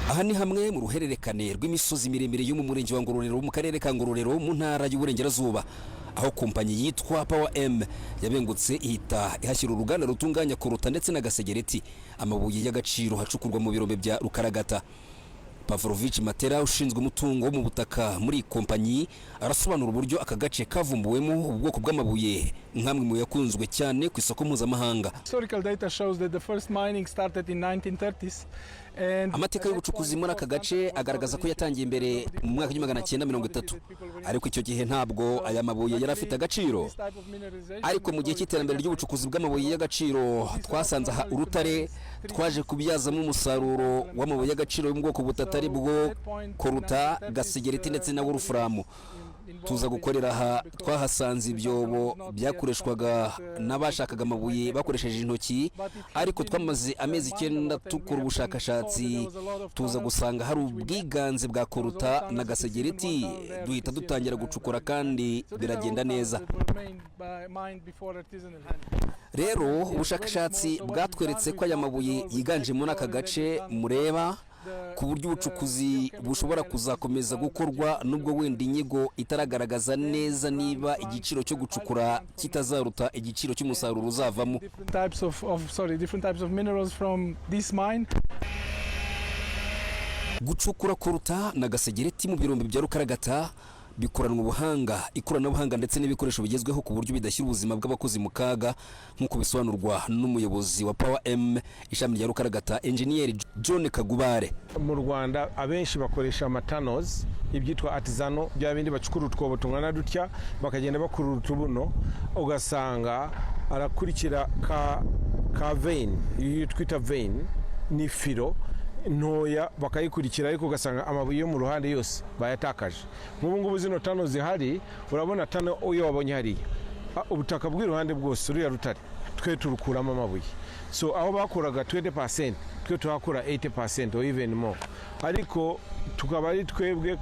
Aha ni hamwe mu ruhererekane rw'imisozi miremire yo mu murenge wa Ngororero mu karere ka Ngororero mu ntara y'Uburengerazuba, aho kompanyi yitwa Power M yabengutse ihita ihashyira uruganda rutunganya Coltan ndetse na gasegereti, amabuye y'agaciro hacukurwa mu birombe bya Rukaragata. Pavlovich Matera ushinzwe umutungo mu butaka muri kompanyi arasobanura uburyo aka gace kavumbuwemo ubwoko bw'amabuye nkamwe mu yakunzwe cyane ku isoko mpuzamahanga. Historical data shows that the first mining started in 1930s. Amateka y'ubucukuzi muri aka gace agaragaza ko yatangiye imbere mu mwaka wa 1930, ariko icyo gihe ntabwo aya mabuye yari afite agaciro. Ariko mu gihe cy'iterambere ry'ubucukuzi bw'amabuye y'agaciro twasanze aha urutare, twaje kubyazamo umusaruro w'amabuye y'agaciro yo mu bwoko butatu bwo Coltan, gasegereti ndetse na wolfram. Tuza gukorera aha twahasanze ibyobo byakoreshwaga n'abashakaga amabuye bakoresheje intoki, ariko twamaze amezi 9 tukora ubushakashatsi tuza gusanga hari ubwiganze bwa Coltan na gasegereti, duhita dutangira gucukura kandi biragenda neza. Rero ubushakashatsi bwatweretse ko aya mabuye yiganje muri aka gace mureba, ku buryo ubucukuzi bushobora kuzakomeza gukorwa nubwo wenda inyigo itaragaragaza neza niba igiciro cyo gucukura kitazaruta igiciro cy'umusaruro uzavamo. Gucukura Coltan na gasegereti mu birombe bya Rukaragata bikoranwa ubuhanga, ikoranabuhanga ndetse n'ibikoresho bigezweho ku buryo bidashyira ubuzima bw'abakozi mu kaga, nk'uko bisobanurwa n'umuyobozi wa Power M ishami rya Rukaragata, Engineer John Kagubare. Mu Rwanda abenshi bakoresha amatanos, ibyitwa artisano, bya bindi bacukura utwobo tungana dutya bakagenda bakurura utubuno, ugasanga arakurikira ka vein, iyo twita vein ni filo ntoya bakayikurikira, ariko ugasanga amabuye yo mu ruhande yose bayatakaje. Nk'ubu ngubu zino tano zihari, urabona tano uyo wabonye hari ubutaka bw'iruhande bwose uriya rutare twe turukuramo amabuye. So aho bakuraga 20%, twe tuhakura 80% or even more, ariko tukaba ari twebwe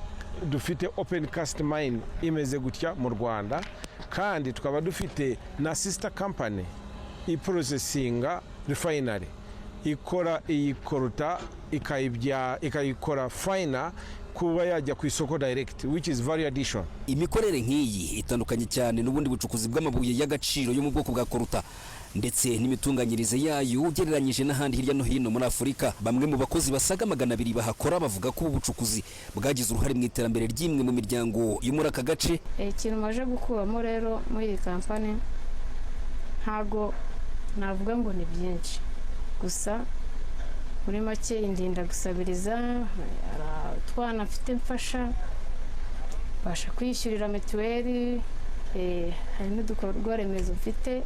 dufite open cast mine imeze gutya mu Rwanda, kandi tukaba dufite na sister company iprocessinga refinery ikora iyi Coltan ikayikora finer kuba yajya ku isoko direct, which is very additional. Imikorere nk'iyi itandukanye cyane n'ubundi bucukuzi bw'amabuye y'agaciro yo mu bwoko bwa Coltan ndetse n'imitunganyirize yayo ugereranyije n'ahandi hirya no hino muri Afurika. Bamwe mu bakozi basaga 200 bahakora bavuga ko ubucukuzi bwagize uruhare mu iterambere ry'imwe mu miryango yo muri aka gace. Ikintu maje gukuramo rero muri iyi kampani ntago navuga ngo ni byinshi, gusa muri make indinda gusabiriza, twana mfite mfasha basha kwishyurira mituweli, hari n'udukorwa remezo mfite.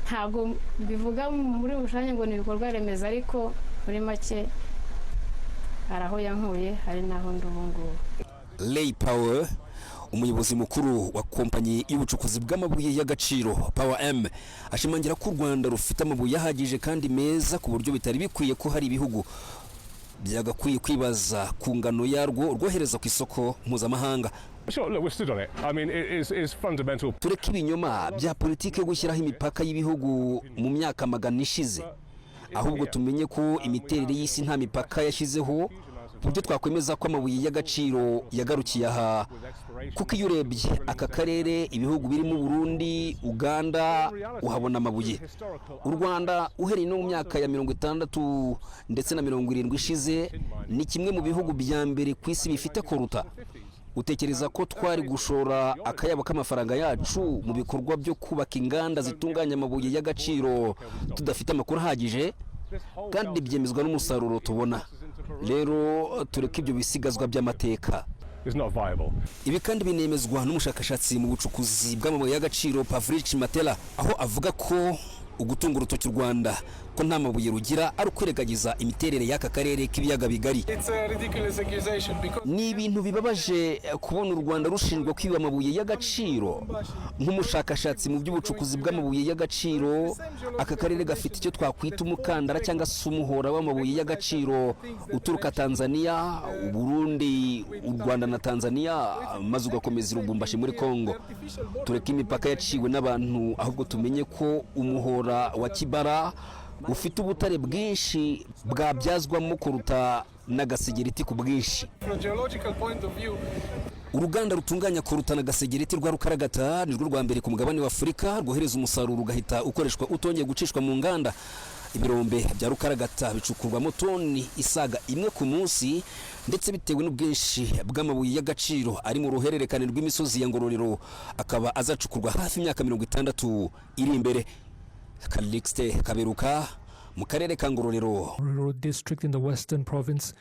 Ntago bivuga muri bushanye ngo ni ibikorwa remezo, ariko muri make araho yankuye hari naho ndubungu. Lay Power, umuyobozi mukuru wa kompanyi y'ubucukuzi bw'amabuye y'agaciro Power M, ashimangira ko u Rwanda rufite amabuye ahagije kandi meza ku buryo bitari bikwiye ko hari ibihugu byagakwiye kwibaza ku ngano yarwo rwohereza ku isoko mpuzamahanga. Tureke ibinyoma bya politiki yo gushyiraho imipaka y'ibihugu mu myaka 100 ishize, ahubwo tumenye ko imiterere y'isi nta mipaka yashyizeho, buryo twakwemeza ko amabuye y'agaciro yagarukiye aha. Kuko iyo urebye aka karere, ibihugu birimo Burundi, Uganda, uhabona amabuye. U Rwanda uhereye no mu myaka ya 60 ndetse na 70 ishize ni kimwe mu bihugu bya mbere ku isi bifite Coltan. Utekereza ko twari gushora akayabo k'amafaranga yacu mu bikorwa byo kubaka inganda zitunganya amabuye y'agaciro tudafite amakuru ahagije, kandi byemezwa n'umusaruro tubona? Rero tureke ibyo bisigazwa by'amateka. Ibi kandi binemezwa n'umushakashatsi mu bucukuzi bw'amabuye y'agaciro Pavlovich Matera, aho avuga ko ugutunga urutoki u Rwanda ko nta mabuye rugira ari ukwiregagiza imiterere y'aka karere k'ibiyaga bigari. Ni ibintu bibabaje kubona u Rwanda rushinjwa kwiba amabuye y'agaciro. Nk'umushakashatsi mu by'ubucukuzi bw'amabuye y'agaciro, aka karere gafite icyo twakwita umukandara cyangwa se umuhora w'amabuye y'agaciro uturuka Tanzania, Burundi, u Rwanda na Tanzania, maze ugakomeza Lubumbashi muri Congo. Tureke imipaka yaciwe n'abantu, ahubwo tumenye ko umuhora wa Kibara ufite ubutare bwinshi bwabyazwamo Coltan n'agasegereti ku bwinshi. From a geological point of view, uruganda rutunganya Coltan agasegereti rwa Rukaragata nirwo rwa mbere ku mugabane wa Afurika rwohereza umusaruro ugahita ukoreshwa utongeye gucishwa mu nganda. Ibirombe bya Rukaragata bicukurwamo toni isaga imwe ku munsi, ndetse bitewe n'ubwinshi bw'amabuye y'agaciro ari mu ruhererekane rw'imisozi ya Ngororero akaba azacukurwa hafi imyaka 60 iri imbere. Calixte Kaberuka mu karere ka Ngororero. Ngororero district in the western province,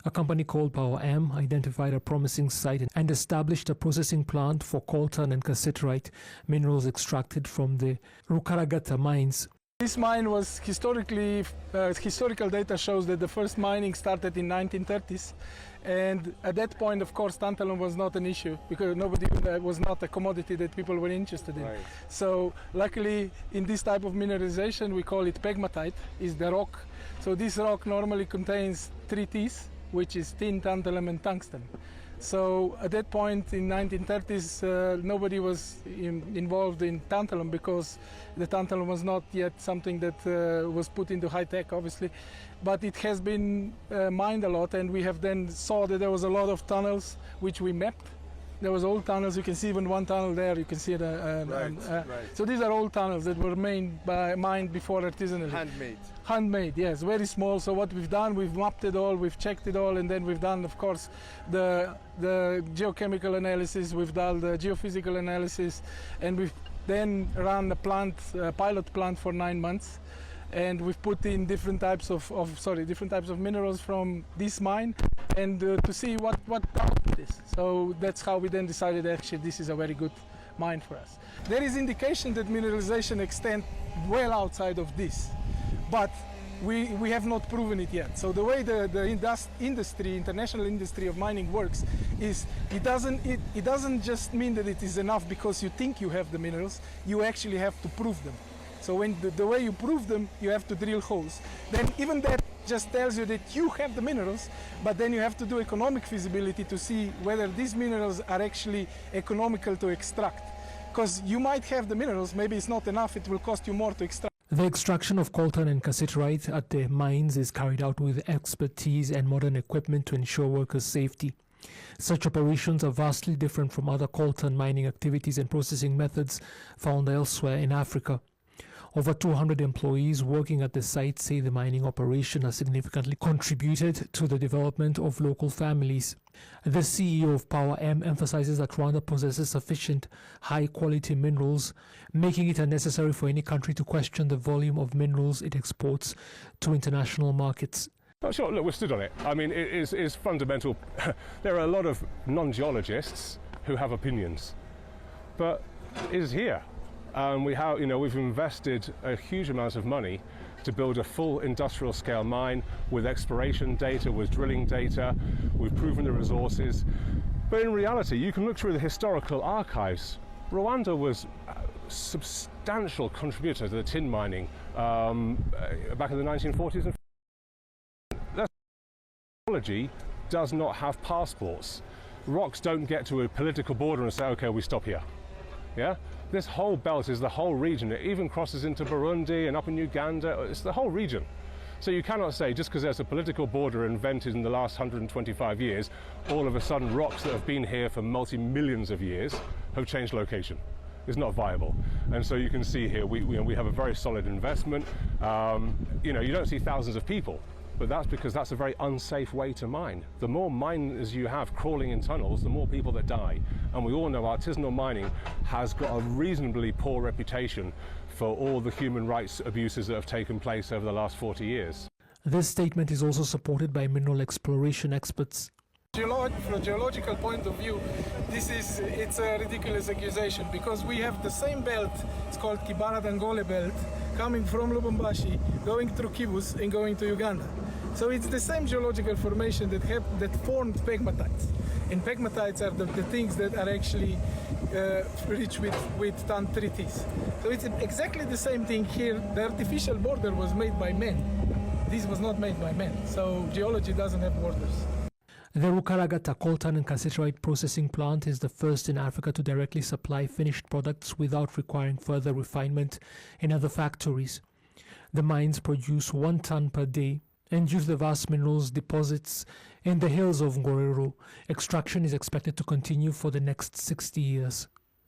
a company called Power M identified a promising site and established a processing plant for coltan and cassiterite minerals extracted from the Rukaragata mines. this mine was historical data shows that the first mining started in 1930s, and at that point, of course, tantalum was not an issue because was not a commodity that people were interested in. Right. So luckily, in this type of mineralization, we call it pegmatite, is the rock. So this rock normally contains 3 T's, which is tin, tantalum, and tungsten. So at that point in 1930s, nobody was involved in tantalum because the tantalum was not yet something that was put into high tech, obviously. But it has been mined a lot, and we have then saw that there was a lot of tunnels which we mapped. There was old tunnels. You can see even one tunnel there. You can see it. Right. So these are old tunnels that were mined before artisanally. Handmade. Handmade, yes, very small. So what we've done, we've mapped it all, we've checked it all, and then we've done, of course, the geochemical analysis, we've done the geophysical analysis, and we've then run a pilot plant for 9 months. And we've put in different types of minerals from this mine, and to see what it is. So that's how we then decided actually this is a very good mine for us. There is indication that mineralization extends well outside of this, but we have not proven it yet. So the way the international industry of mining works is it doesn't just mean that it is enough because you think you have the minerals, you actually have to prove them. So when the way you prove them, you have to drill holes. Then even that just tells you that you have the minerals, but then you have to do economic feasibility to see whether these minerals are actually economical to extract. Because you might have the minerals, maybe it's not enough, it will cost you more to extract. The extraction of coltan and cassiterite at the mines is carried out with expertise and modern equipment to ensure workers' safety. Such operations are vastly different from other coltan mining activities and processing methods found elsewhere in Africa. Over 200 employees working at the site say the mining operation has significantly contributed to the development of local families. The CEO of Power M emphasizes that Rwanda possesses sufficient high-quality minerals, making it unnecessary for any country to question the volume of minerals it exports to international markets. Oh, sure, look, we've stood on it. I mean, it is fundamental. There are a lot of non-geologists who have opinions, but it is here. We've invested a huge amount of money to build a full industrial scale mine with exploration data, with drilling data. We've proven the resources. But in reality, you can look through the historical archives. Rwanda was a substantial contributor to the tin mining back in the 1940s. And that technology does not have passports. Rocks don't get to a political border and say, okay, we stop here. Yeah? This whole belt is the whole region. It even crosses into Burundi and up in Uganda. It's the whole region. So you cannot say just because there's a political border invented in the last 125 years, all of a sudden rocks that have been here for multi-millions of years have changed location. It's not viable. And so you can see here, we have a very solid investment. You don't see thousands of people, but that's because that's a very unsafe way to mine. The more miners you have crawling in tunnels, the more people that die. And we all know artisanal mining has got a reasonably poor reputation for all the human rights abuses that have taken place over the last 40 years. This statement is also supported by mineral exploration experts. From a geological point of view, it's a ridiculous accusation because we have the same belt, it's called Kibara-Dangole belt, coming from Lubumbashi, going through Kivus and going to Uganda. So it's the same geological formation that formed pegmatites. And pegmatites are the things that are actually rich with tantritis. So it's exactly the same thing here. The artificial border was made by men. This was not made by men. So geology doesn't have borders. The Rukaragata coltan and cassiterite processing plant is the first in Africa to directly supply finished products without requiring further refinement in other factories. The mines produce 1 ton per day and use the vast minerals deposits in the hills of Ngororero. Extraction is expected to continue for the next 60 years.